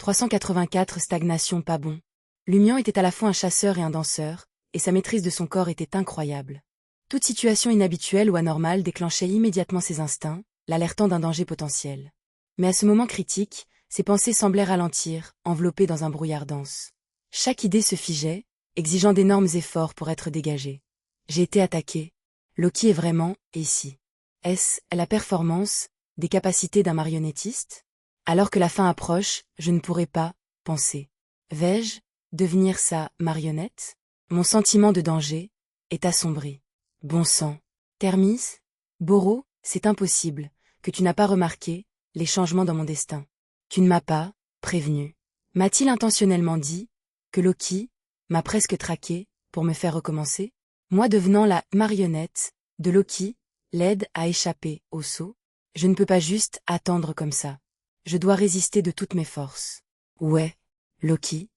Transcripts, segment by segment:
384 Stagnation pas bon. Lumian était à la fois un chasseur et un danseur, et sa maîtrise de son corps était incroyable. Toute situation inhabituelle ou anormale déclenchait immédiatement ses instincts, l'alertant d'un danger potentiel. Mais à ce moment critique, ses pensées semblaient ralentir, enveloppées dans un brouillard dense. Chaque idée se figeait, exigeant d'énormes efforts pour être dégagée. J'ai été attaqué. Loki est vraiment, ici. Est-ce la performance, des capacités d'un marionnettiste? Alors que la fin approche, je ne pourrai pas penser. Vais-je devenir sa marionnette? Mon sentiment de danger est assombri. Bon sang. Thermis? Boro, c'est impossible, que tu n'as pas remarqué les changements dans mon destin. Tu ne m'as pas prévenu. M'a-t-il intentionnellement dit que Loki m'a presque traqué pour me faire recommencer? Moi devenant la marionnette de Loki, l'aide à échapper au sceau? Je ne peux pas juste attendre comme ça. Je dois résister de toutes mes forces. Où est Loki?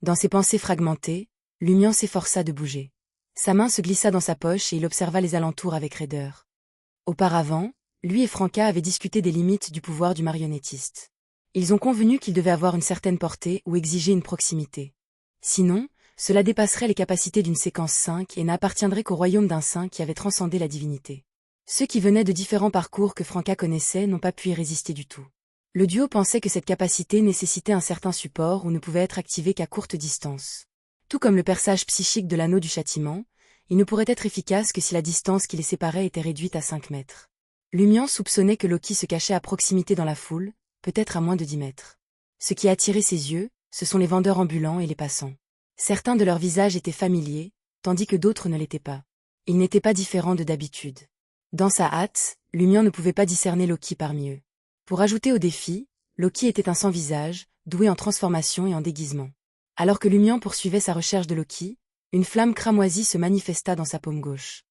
Dans ses pensées fragmentées, Lumian s'efforça de bouger. Sa main se glissa dans sa poche et il observa les alentours avec raideur. Auparavant, lui et Franca avaient discuté des limites du pouvoir du marionnettiste. Ils ont convenu qu'il devait avoir une certaine portée ou exiger une proximité. Sinon, cela dépasserait les capacités d'une séquence 5 et n'appartiendrait qu'au royaume d'un saint qui avait transcendé la divinité. Ceux qui venaient de différents parcours que Franca connaissait n'ont pas pu y résister du tout. Le duo pensait que cette capacité nécessitait un certain support ou ne pouvait être activée qu'à courte distance. Tout comme le perçage psychique de l'anneau du châtiment, il ne pourrait être efficace que si la distance qui les séparait était réduite à 5 mètres. Lumian soupçonnait que Loki se cachait à proximité dans la foule, peut-être à moins de 10 mètres. Ce qui a attiré ses yeux, ce sont les vendeurs ambulants et les passants. Certains de leurs visages étaient familiers, tandis que d'autres ne l'étaient pas. Ils n'étaient pas différents de d'habitude. Dans sa hâte, Lumian ne pouvait pas discerner Loki parmi eux. Pour ajouter au défi, Loki était un sans-visage, doué en transformation et en déguisement. Alors que Lumian poursuivait sa recherche de Loki, une flamme cramoisie se manifesta dans sa paume gauche.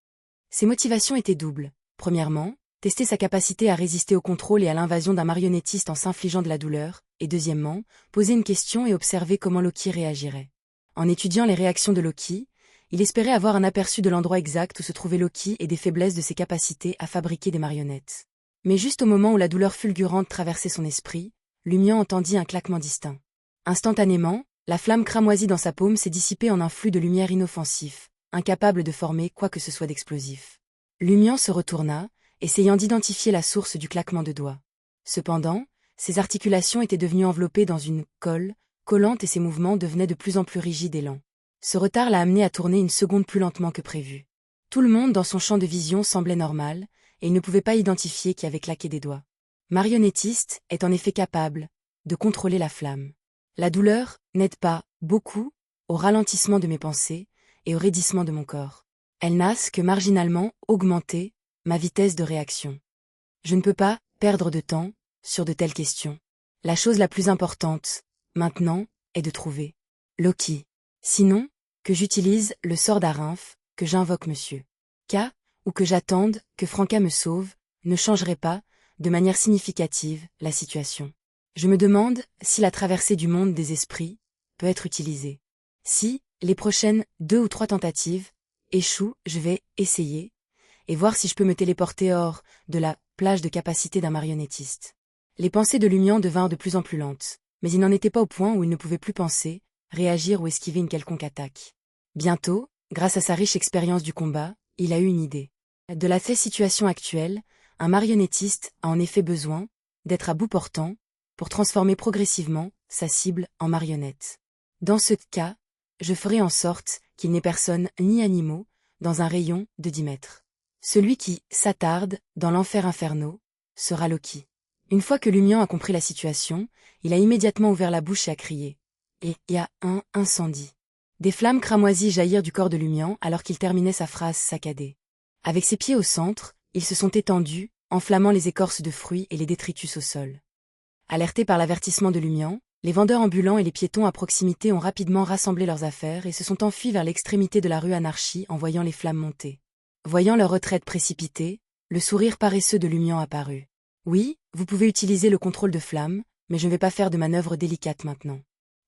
Ses motivations étaient doubles. Premièrement, tester sa capacité à résister au contrôle et à l'invasion d'un marionnettiste en s'infligeant de la douleur, et deuxièmement, poser une question et observer comment Loki réagirait. En étudiant les réactions de Loki, il espérait avoir un aperçu de l'endroit exact où se trouvait Loki et des faiblesses de ses capacités à fabriquer des marionnettes. Mais juste au moment où la douleur fulgurante traversait son esprit, Lumian entendit un claquement distinct. Instantanément, la flamme cramoisie dans sa paume s'est dissipée en un flux de lumière inoffensif, incapable de former quoi que ce soit d'explosif. Lumian se retourna, essayant d'identifier la source du claquement de doigts. Cependant, ses articulations étaient devenues enveloppées dans une colle collante et ses mouvements devenaient de plus en plus rigides et lents. Ce retard l'a amené à tourner une seconde plus lentement que prévu. Tout le monde dans son champ de vision semblait normal, et il ne pouvait pas identifier qui avait claqué des doigts. Marionnettiste est en effet capable de contrôler la flamme. La douleur n'aide pas beaucoup au ralentissement de mes pensées et au raidissement de mon corps. Elle n'a que marginalement augmenté ma vitesse de réaction. Je ne peux pas perdre de temps sur de telles questions. La chose la plus importante, maintenant, est de trouver Loki. Sinon, que j'utilise le sort d'Arymphe, que j'invoque Monsieur K, ou que j'attende que Franca me sauve, ne changerait pas, de manière significative, la situation. Je me demande si la traversée du monde des esprits peut être utilisée. Si, les prochaines 2 ou 3 tentatives échouent, je vais essayer, et voir si je peux me téléporter hors de la plage de capacité d'un marionnettiste. Les pensées de Lumian devinrent de plus en plus lentes, mais il n'en était pas au point où il ne pouvait plus penser, réagir ou esquiver une quelconque attaque. Bientôt, grâce à sa riche expérience du combat, il a eu une idée. De la situation actuelle, un marionnettiste a en effet besoin d'être à bout portant pour transformer progressivement sa cible en marionnette. Dans ce cas, je ferai en sorte qu'il n'ait personne ni animaux dans un rayon de 10 mètres. Celui qui s'attarde dans l'enfer infernaux sera Loki. Une fois que Lumian a compris la situation, il a immédiatement ouvert la bouche et a crié. Et il y a un incendie. Des flammes cramoisies jaillirent du corps de Lumian alors qu'il terminait sa phrase saccadée. Avec ses pieds au centre, ils se sont étendus, enflammant les écorces de fruits et les détritus au sol. Alertés par l'avertissement de Lumian, les vendeurs ambulants et les piétons à proximité ont rapidement rassemblé leurs affaires et se sont enfuis vers l'extrémité de la rue Anarchie en voyant les flammes monter. Voyant leur retraite précipitée, le sourire paresseux de Lumian apparut. Oui, vous pouvez utiliser le contrôle de flamme, mais je ne vais pas faire de manœuvre délicate maintenant.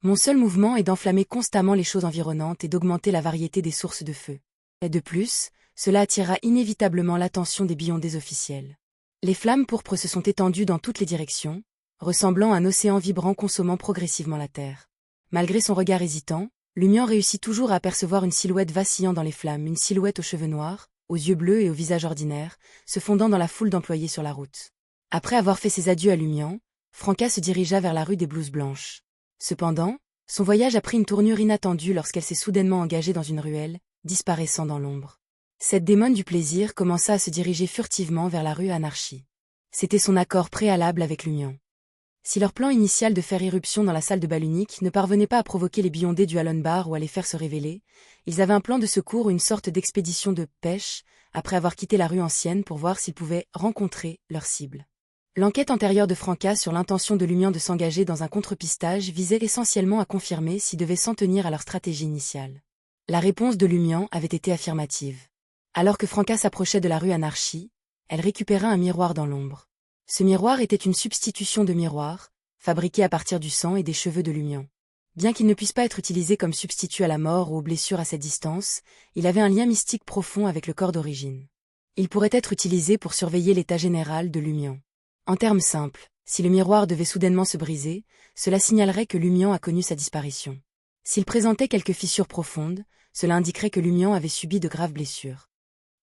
Mon seul mouvement est d'enflammer constamment les choses environnantes et d'augmenter la variété des sources de feu. Et de plus, cela attirera inévitablement l'attention des beyondés officiels. Les flammes pourpres se sont étendues dans toutes les directions, ressemblant à un océan vibrant consommant progressivement la terre. Malgré son regard hésitant, Lumian réussit toujours à apercevoir une silhouette vacillant dans les flammes, une silhouette aux cheveux noirs, aux yeux bleus et au visage ordinaire, se fondant dans la foule d'employés sur la route. Après avoir fait ses adieux à Lumian, Franca se dirigea vers la rue des Blouses Blanches. Cependant, son voyage a pris une tournure inattendue lorsqu'elle s'est soudainement engagée dans une ruelle, disparaissant dans l'ombre. Cette démone du plaisir commença à se diriger furtivement vers la rue Anarchie. C'était son accord préalable avec Lumian. Si leur plan initial de faire irruption dans la salle de bal unique ne parvenait pas à provoquer les Beyondés du Alone Bar ou à les faire se révéler, ils avaient un plan de secours ou une sorte d'expédition de pêche, après avoir quitté la rue ancienne pour voir s'ils pouvaient rencontrer leur cible. L'enquête antérieure de Franca sur l'intention de Lumian de s'engager dans un contre-pistage visait essentiellement à confirmer s'ils devaient s'en tenir à leur stratégie initiale. La réponse de Lumian avait été affirmative. Alors que Franca s'approchait de la rue Anarchie, elle récupéra un miroir dans l'ombre. Ce miroir était une substitution de miroir, fabriqué à partir du sang et des cheveux de Lumian. Bien qu'il ne puisse pas être utilisé comme substitut à la mort ou aux blessures à cette distance, il avait un lien mystique profond avec le corps d'origine. Il pourrait être utilisé pour surveiller l'état général de Lumian. En termes simples, si le miroir devait soudainement se briser, cela signalerait que Lumian a connu sa disparition. S'il présentait quelques fissures profondes, cela indiquerait que Lumian avait subi de graves blessures.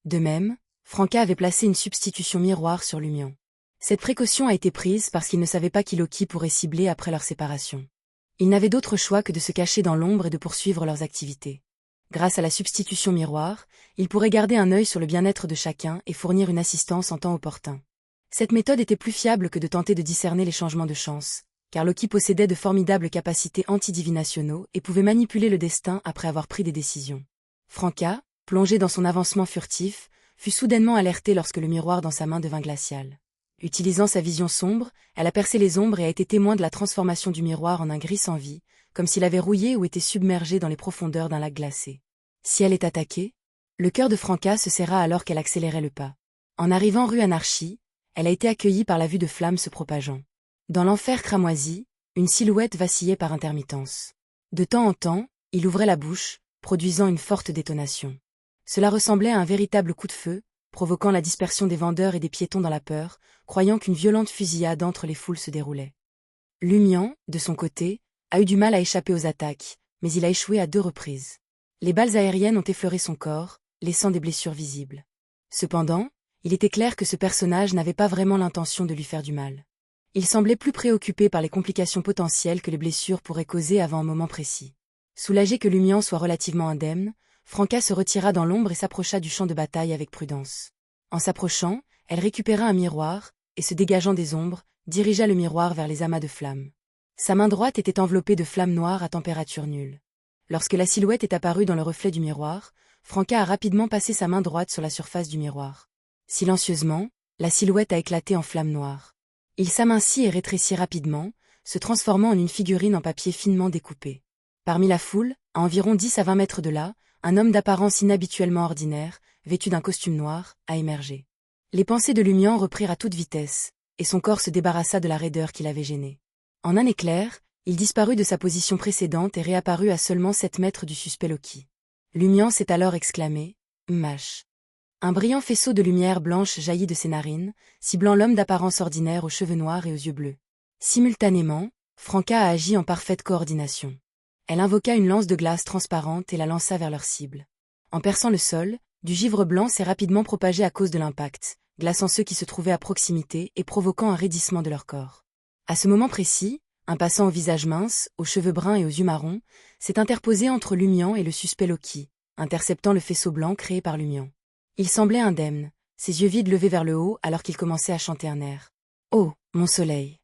De même, Franca avait placé une substitution miroir sur Lumian. Cette précaution a été prise parce qu'il ne savait pas qui Loki pourrait cibler après leur séparation. Il n'avait d'autre choix que de se cacher dans l'ombre et de poursuivre leurs activités. Grâce à la substitution miroir, il pourrait garder un œil sur le bien-être de chacun et fournir une assistance en temps opportun. Cette méthode était plus fiable que de tenter de discerner les changements de chance, car Loki possédait de formidables capacités anti-divinationaux et pouvait manipuler le destin après avoir pris des décisions. Franca, plongée dans son avancement furtif, fut soudainement alertée lorsque le miroir dans sa main devint glacial. Utilisant sa vision sombre, elle a percé les ombres et a été témoin de la transformation du miroir en un gris sans vie, comme s'il avait rouillé ou été submergé dans les profondeurs d'un lac glacé. Si elle est attaquée, le cœur de Franca se serra alors qu'elle accélérait le pas. En arrivant rue Anarchie, elle a été accueillie par la vue de flammes se propageant. Dans l'enfer cramoisi, une silhouette vacillait par intermittence. De temps en temps, il ouvrait la bouche, produisant une forte détonation. Cela ressemblait à un véritable coup de feu, provoquant la dispersion des vendeurs et des piétons dans la peur, croyant qu'une violente fusillade entre les foules se déroulait. Lumian, de son côté, a eu du mal à échapper aux attaques, mais il a échoué à 2 reprises. Les balles aériennes ont effleuré son corps, laissant des blessures visibles. Cependant, il était clair que ce personnage n'avait pas vraiment l'intention de lui faire du mal. Il semblait plus préoccupé par les complications potentielles que les blessures pourraient causer avant un moment précis. Soulagé que Lumian soit relativement indemne, Franca se retira dans l'ombre et s'approcha du champ de bataille avec prudence. En s'approchant, elle récupéra un miroir, et se dégageant des ombres, dirigea le miroir vers les amas de flammes. Sa main droite était enveloppée de flammes noires à température nulle. Lorsque la silhouette est apparue dans le reflet du miroir, Franca a rapidement passé sa main droite sur la surface du miroir. Silencieusement, la silhouette a éclaté en flammes noires. Il s'amincit et rétrécit rapidement, se transformant en une figurine en papier finement découpé. Parmi la foule, à environ 10 à 20 mètres de là, un homme d'apparence inhabituellement ordinaire, vêtu d'un costume noir, a émergé. Les pensées de Lumian reprirent à toute vitesse, et son corps se débarrassa de la raideur qui l'avait gêné. En un éclair, il disparut de sa position précédente et réapparut à seulement 7 mètres du suspect Loki. Lumian s'est alors exclamé « Mâche ». Un brillant faisceau de lumière blanche jaillit de ses narines, ciblant l'homme d'apparence ordinaire aux cheveux noirs et aux yeux bleus. Simultanément, Franca a agi en parfaite coordination. Elle invoqua une lance de glace transparente et la lança vers leur cible. En perçant le sol, du givre blanc s'est rapidement propagé à cause de l'impact, glaçant ceux qui se trouvaient à proximité et provoquant un raidissement de leur corps. À ce moment précis, un passant au visage mince, aux cheveux bruns et aux yeux marrons, s'est interposé entre Lumian et le suspect Loki, interceptant le faisceau blanc créé par Lumian. Il semblait indemne, ses yeux vides levés vers le haut alors qu'il commençait à chanter un air. « Oh, mon soleil !»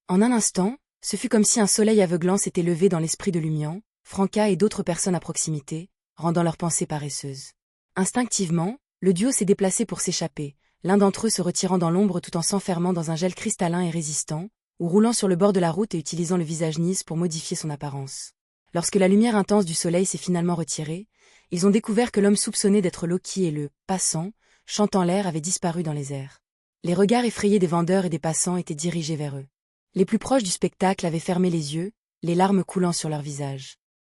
En un instant, ce fut comme si un soleil aveuglant s'était levé dans l'esprit de Lumian, Franca et d'autres personnes à proximité, rendant leurs pensées paresseuses. Instinctivement, le duo s'est déplacé pour s'échapper, l'un d'entre eux se retirant dans l'ombre tout en s'enfermant dans un gel cristallin et résistant, ou roulant sur le bord de la route et utilisant le visage Nice pour modifier son apparence. Lorsque la lumière intense du soleil s'est finalement retirée, ils ont découvert que l'homme soupçonné d'être Loki et le « passant », chantant l'air avait disparu dans les airs. Les regards effrayés des vendeurs et des passants étaient dirigés vers eux. Les plus proches du spectacle avaient fermé les yeux, les larmes coulant sur leurs visages.